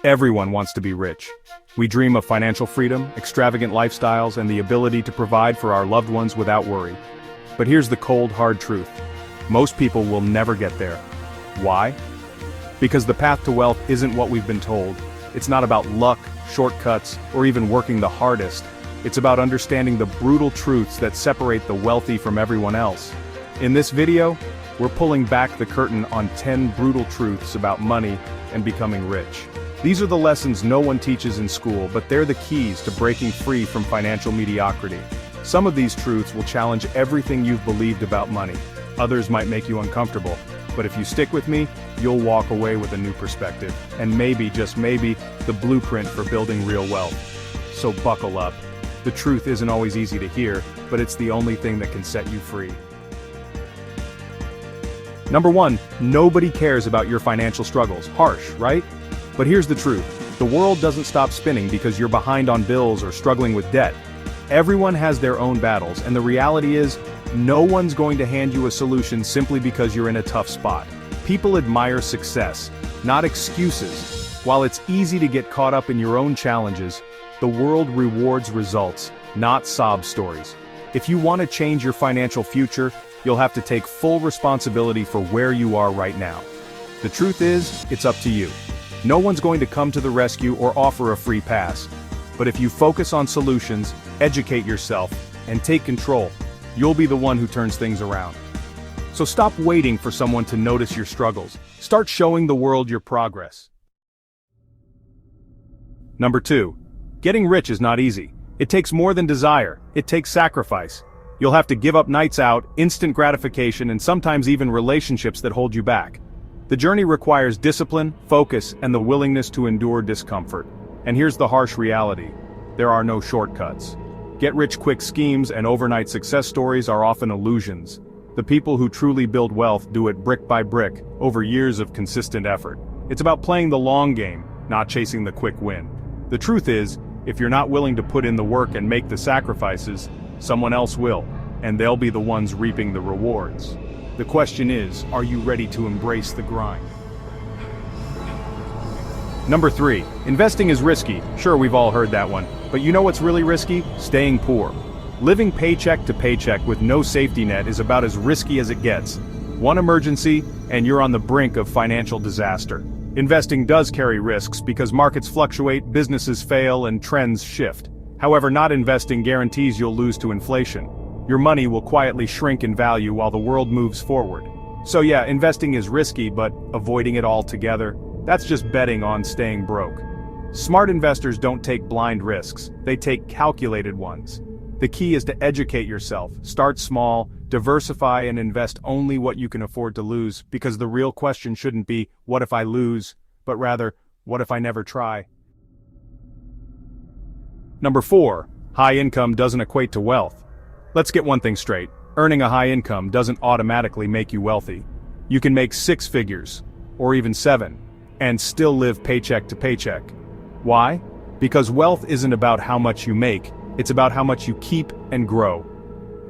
Everyone wants to be rich. We dream of financial freedom, extravagant lifestyles, and the ability to provide for our loved ones without worry. But here's the cold, hard truth. Most people will never get there. Why? Because the path to wealth isn't what we've been told. It's not about luck, shortcuts, or even working the hardest. It's about understanding the brutal truths that separate the wealthy from everyone else. In this video, we're pulling back the curtain on 10 brutal truths about money and becoming rich. These are the lessons no one teaches in school, but they're the keys to breaking free from financial mediocrity. Some of these truths will challenge everything you've believed about money. Others might make you uncomfortable, but if you stick with me, you'll walk away with a new perspective, and maybe, just maybe, the blueprint for building real wealth. So buckle up. The truth isn't always easy to hear, but it's the only thing that can set you free. Number 1, nobody cares about your financial struggles. Harsh, right? But here's the truth. The world doesn't stop spinning because you're behind on bills or struggling with debt. Everyone has their own battles, and the reality is, no one's going to hand you a solution simply because you're in a tough spot. People admire success, not excuses. While it's easy to get caught up in your own challenges, the world rewards results, not sob stories. If you want to change your financial future, you'll have to take full responsibility for where you are right now. The truth is, it's up to you. No one's going to come to the rescue or offer a free pass. But if you focus on solutions, educate yourself, and take control, you'll be the one who turns things around. So stop waiting for someone to notice your struggles. Start showing the world your progress. Number 2. Getting rich is not easy. It takes more than desire. It takes sacrifice. You'll have to give up nights out, instant gratification, and sometimes even relationships that hold you back. The journey requires discipline, focus, and the willingness to endure discomfort. And here's the harsh reality. There are no shortcuts. Get-rich-quick schemes and overnight success stories are often illusions. The people who truly build wealth do it brick by brick, over years of consistent effort. It's about playing the long game, not chasing the quick win. The truth is, if you're not willing to put in the work and make the sacrifices, someone else will, and they'll be the ones reaping the rewards. The question is, are you ready to embrace the grind? Number 3, investing is risky. Sure, we've all heard that one. But you know what's really risky? Staying poor. Living paycheck to paycheck with no safety net is about as risky as it gets. One emergency, and you're on the brink of financial disaster. Investing does carry risks because markets fluctuate, businesses fail, and trends shift. However, not investing guarantees you'll lose to inflation. Your money will quietly shrink in value while the world moves forward. So yeah, investing is risky, but avoiding it altogether, that's just betting on staying broke. Smart investors don't take blind risks, they take calculated ones. The key is to educate yourself, start small, diversify, and invest only what you can afford to lose, because the real question shouldn't be, what if I lose, but rather, what if I never try? Number 4, high income doesn't equate to wealth. Let's get one thing straight. Earning a high income doesn't automatically make you wealthy. You can make 6 figures, or even 7, and still live paycheck to paycheck. Why? Because wealth isn't about how much you make, it's about how much you keep and grow.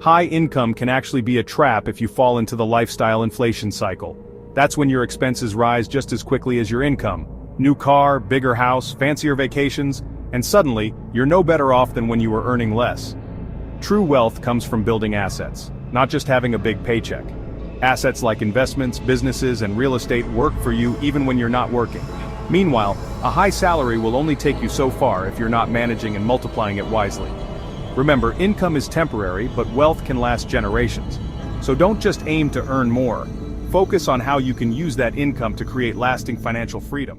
High income can actually be a trap if you fall into the lifestyle inflation cycle. That's when your expenses rise just as quickly as your income. New car, bigger house, fancier vacations, and suddenly, you're no better off than when you were earning less. True wealth comes from building assets, not just having a big paycheck. Assets like investments, businesses, and real estate work for you even when you're not working. Meanwhile, a high salary will only take you so far if you're not managing and multiplying it wisely. Remember, income is temporary, but wealth can last generations. So don't just aim to earn more. Focus on how you can use that income to create lasting financial freedom.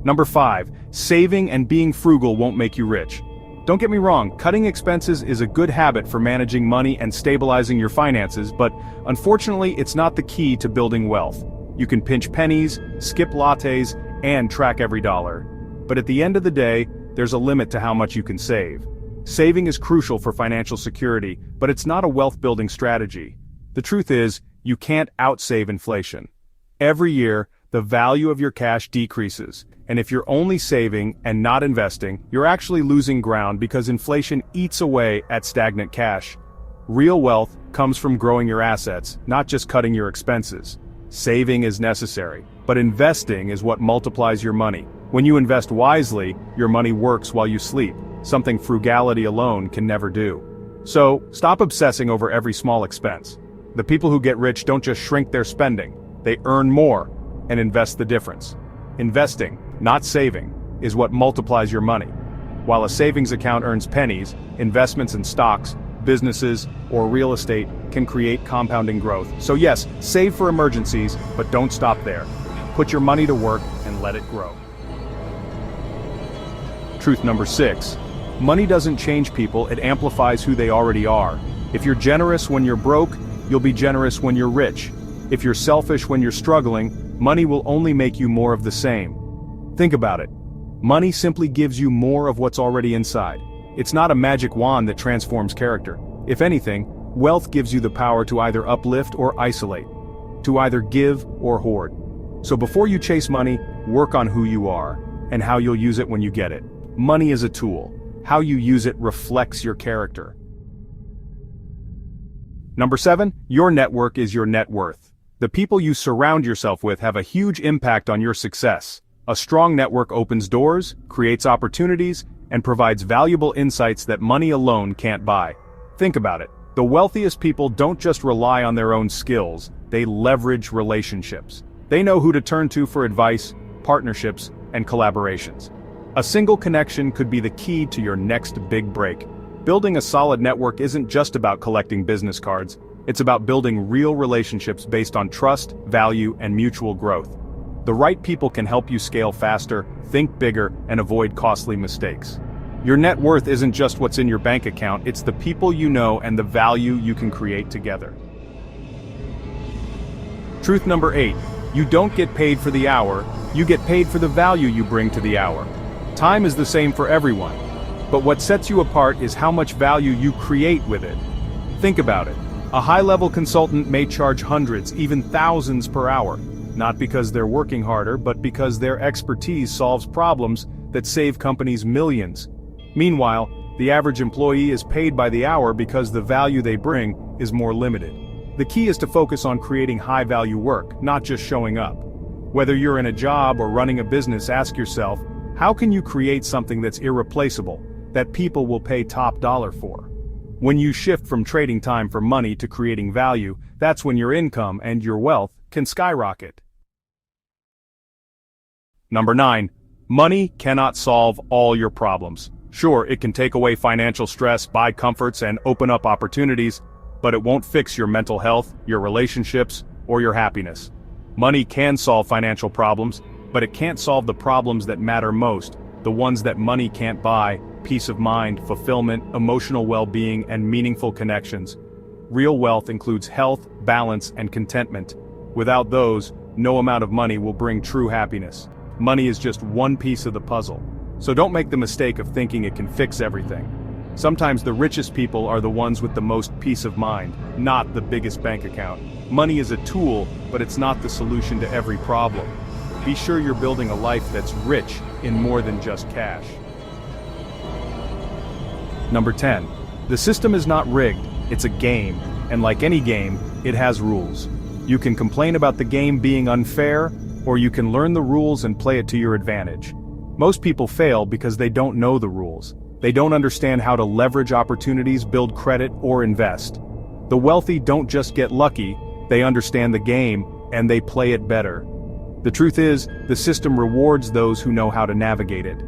Number 5, saving and being frugal won't make you rich. Don't get me wrong, cutting expenses is a good habit for managing money and stabilizing your finances, but unfortunately it's not the key to building wealth. You can pinch pennies, skip lattes, and track every dollar. But at the end of the day, there's a limit to how much you can save. Saving is crucial for financial security, but it's not a wealth-building strategy. The truth is, you can't outsave inflation. Every year, the value of your cash decreases, and if you're only saving and not investing, you're actually losing ground because inflation eats away at stagnant cash. Real wealth comes from growing your assets, not just cutting your expenses. Saving is necessary, but investing is what multiplies your money. When you invest wisely, your money works while you sleep, something frugality alone can never do. So, stop obsessing over every small expense. The people who get rich don't just shrink their spending, they earn more and invest the difference. Investing, not saving, is what multiplies your money. While a savings account earns pennies, investments in stocks, businesses, or real estate can create compounding growth. So yes, save for emergencies, but don't stop there. Put your money to work and let it grow. Truth number 6. Money doesn't change people, it amplifies who they already are. If you're generous when you're broke, you'll be generous when you're rich. If you're selfish when you're struggling, money will only make you more of the same. Think about it. Money simply gives you more of what's already inside. It's not a magic wand that transforms character. If anything, wealth gives you the power to either uplift or isolate, to either give or hoard. So before you chase money, work on who you are, and how you'll use it when you get it. Money is a tool. How you use it reflects your character. Number 7, your network is your net worth. The people you surround yourself with have a huge impact on your success. A strong network opens doors, creates opportunities, and provides valuable insights that money alone can't buy. Think about it. The wealthiest people don't just rely on their own skills, they leverage relationships. They know who to turn to for advice, partnerships, and collaborations. A single connection could be the key to your next big break. Building a solid network isn't just about collecting business cards, it's about building real relationships based on trust, value, and mutual growth. The right people can help you scale faster, think bigger, and avoid costly mistakes. Your net worth isn't just what's in your bank account, it's the people you know and the value you can create together. Truth number 8. You don't get paid for the hour, you get paid for the value you bring to the hour. Time is the same for everyone, but what sets you apart is how much value you create with it. Think about it. A high-level consultant may charge hundreds, even thousands per hour. Not because they're working harder, but because their expertise solves problems that save companies millions. Meanwhile, the average employee is paid by the hour because the value they bring is more limited. The key is to focus on creating high-value work, not just showing up. Whether you're in a job or running a business, ask yourself, how can you create something that's irreplaceable, that people will pay top dollar for? When you shift from trading time for money to creating value, that's when your income and your wealth can skyrocket. Number 9. Money cannot solve all your problems. Sure, it can take away financial stress, buy comforts, and open up opportunities, but it won't fix your mental health, your relationships, or your happiness. Money can solve financial problems, but it can't solve the problems that matter most, the ones that money can't buy: peace of mind, fulfillment, emotional well-being, and meaningful connections. Real wealth includes health, balance, and contentment. Without those, no amount of money will bring true happiness. Money is just one piece of the puzzle. So don't make the mistake of thinking it can fix everything. Sometimes the richest people are the ones with the most peace of mind, not the biggest bank account. Money is a tool, but it's not the solution to every problem. Be sure you're building a life that's rich in more than just cash. Number 10. The system is not rigged, it's a game, and like any game, it has rules. You can complain about the game being unfair, or you can learn the rules and play it to your advantage. Most people fail because they don't know the rules. They don't understand how to leverage opportunities, build credit, or invest. The wealthy don't just get lucky, they understand the game, and they play it better. The truth is, the system rewards those who know how to navigate it.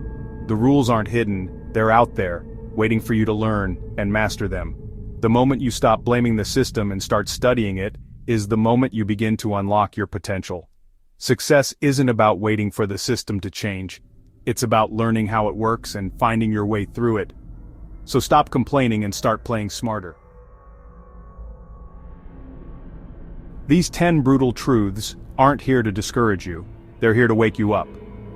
The rules aren't hidden, they're out there, waiting for you to learn and master them. The moment you stop blaming the system and start studying it, is the moment you begin to unlock your potential. Success isn't about waiting for the system to change. It's about learning how it works and finding your way through it. So stop complaining and start playing smarter. These 10 brutal truths aren't here to discourage you. They're here to wake you up.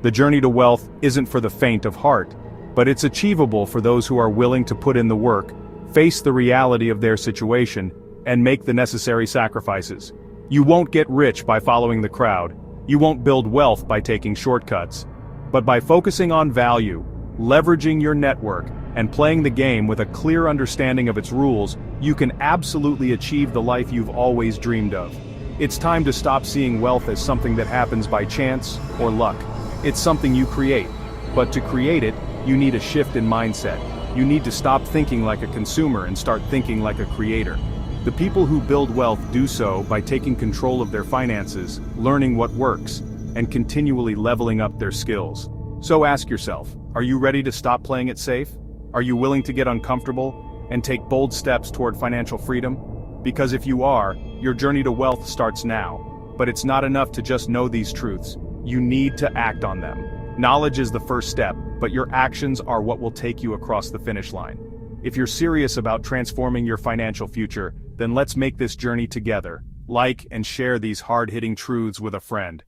The journey to wealth isn't for the faint of heart, but it's achievable for those who are willing to put in the work, face the reality of their situation, and make the necessary sacrifices. You won't get rich by following the crowd. You won't build wealth by taking shortcuts. But by focusing on value, leveraging your network, and playing the game with a clear understanding of its rules, you can absolutely achieve the life you've always dreamed of. It's time to stop seeing wealth as something that happens by chance or luck. It's something you create. But to create it, you need a shift in mindset. You need to stop thinking like a consumer and start thinking like a creator. The people who build wealth do so by taking control of their finances, learning what works, and continually leveling up their skills. So ask yourself, are you ready to stop playing it safe? Are you willing to get uncomfortable and take bold steps toward financial freedom? Because if you are, your journey to wealth starts now. But it's not enough to just know these truths. You need to act on them. Knowledge is the first step, but your actions are what will take you across the finish line. If you're serious about transforming your financial future, then let's make this journey together. Like and share these hard-hitting truths with a friend.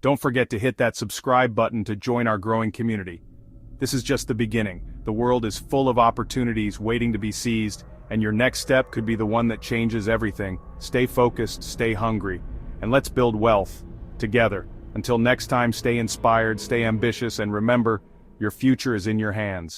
Don't forget to hit that subscribe button to join our growing community. This is just the beginning. The world is full of opportunities waiting to be seized, and your next step could be the one that changes everything. Stay focused, stay hungry, and let's build wealth together. Until next time, stay inspired, stay ambitious, and remember, your future is in your hands.